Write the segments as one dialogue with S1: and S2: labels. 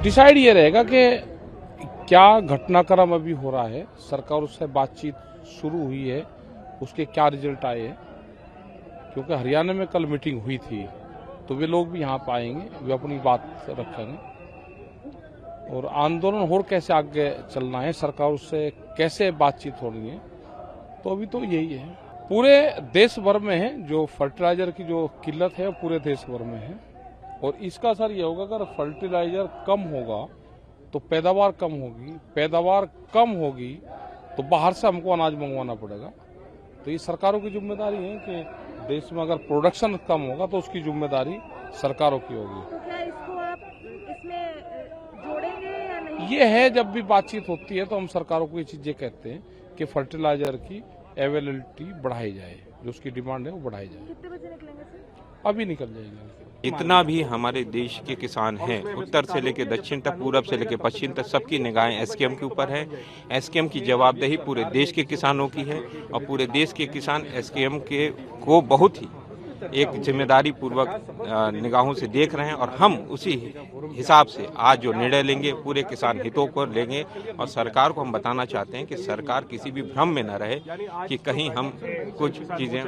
S1: Decide ये रहेगा कि क्या घटनाक्रम अभी हो रहा है, सरकार उससे बातचीत शुरू हुई है, उसके क्या रिजल्ट आए हैं। क्योंकि हरियाणा में कल मीटिंग हुई थी, तो वे लोग भी यहाँ पर आएंगे, वे अपनी बात रखेंगे और आंदोलन और कैसे आगे चलना है, सरकार उससे कैसे बातचीत होनी है। तो अभी तो यही है, पूरे देश भर में है जो फर्टिलाइजर की जो किल्लत है, पूरे देश भर में है। और इसका असर यह होगा, अगर फर्टिलाइजर कम होगा तो पैदावार कम होगी, पैदावार कम होगी तो बाहर से हमको अनाज मंगवाना पड़ेगा। तो ये सरकारों की जिम्मेदारी है कि देश में अगर प्रोडक्शन कम होगा तो उसकी जिम्मेदारी सरकारों की होगी।
S2: तो क्या इसको आप इसमें जोड़ेंगे या नहीं?
S1: ये है, जब भी बातचीत होती है तो हम सरकारों को ये चीजें कहते हैं कि फर्टिलाइजर की अवेलेबिलिटी बढ़ाई जाए, जो उसकी डिमांड है वो बढ़ाई जाए।
S2: कितने बजे निकलेंगे सर?
S1: अभी निकल जाएंगे।
S3: इतना भी हमारे देश के किसान हैं, उत्तर से लेकर दक्षिण तक, पूरब से लेकर पश्चिम तक, सबकी निगाहें एसकेएम के ऊपर है। एसकेएम की जवाबदेही पूरे देश के किसानों की है और पूरे देश के किसान एसकेएम के को बहुत ही एक जिम्मेदारी पूर्वक निगाहों से देख रहे हैं और हम उसी हिसाब से आज जो निर्णय लेंगे पूरे किसान हितों को लेंगे। और सरकार को हम बताना चाहते हैं कि सरकार किसी भी भ्रम में न रहे कि कहीं हम कुछ चीजें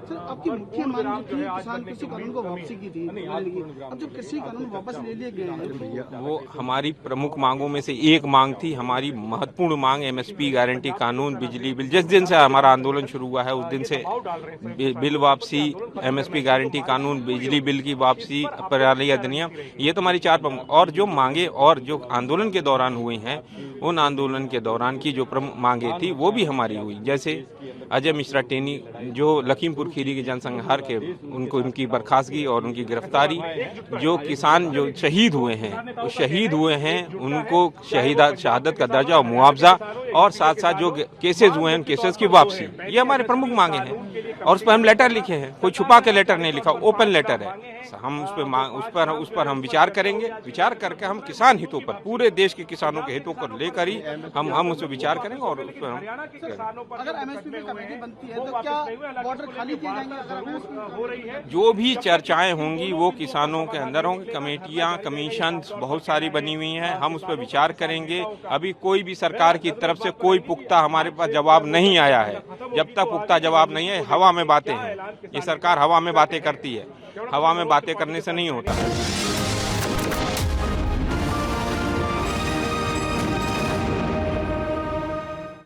S4: सर, आपकी मुख्य मांग जो थी किसान कृषि कानून को वापसी की थी, अब जो कृषि कानून वापस ले लिए गए हैं,
S3: वो हमारी प्रमुख मांगों में से एक मांग थी। हमारी महत्वपूर्ण मांग एमएसपी गारंटी कानून, बिजली बिल, जिस दिन से हमारा आंदोलन शुरू हुआ है उस दिन से बिल वापसी, एमएसपी गारंटी कानून, बिजली बिल की वापसी, पराली अधिनियम, ये तो हमारी चार प्रमुख और जो मांगे और जो आंदोलन के दौरान हुई हैं, उन आंदोलन के दौरान की जो प्रमुख मांगे थी वो भी हमारी हुई। जैसे अजय मिश्रा टेनी जो लखीमपुर खीरी के जनसंहार के उनकी बर्खास्तगी और उनकी गिरफ्तारी, जो किसान जो शहीद हुए हैं उनको शहादत का दर्जा और मुआवजा, और साथ साथ जो केसेस हुए हैं उन केसेस की वापसी, ये हमारे प्रमुख मांगे हैं। और उस पर हम लेटर लिखे हैं, कोई छुपा के लेटर नहीं लिखा, ओपन लेटर है। हम उस पर हम विचार करेंगे, विचार करके हम किसान हितों पर, पूरे देश के किसानों के हितों पर लेकर ही हम उस पर विचार करेंगे और उस पर हम
S4: अगर एमएसपी में कमेटी बनती है तो क्या बॉर्डर खाली किए जाएंगे?
S3: जो भी चर्चाएं होंगी वो किसानों के अंदर होंगी। कमेटियां, कमीशन बहुत सारी बनी हुई हैं, हम उस पर विचार करेंगे। अभी कोई भी सरकार की तरफ से कोई पुख्ता हमारे पास जवाब नहीं आया है। जब तक पुख्ता जवाब नहीं है, हवा में बातें हैं। ये सरकार हवा में बातें करती है, हवा में बातें करने से नहीं होता।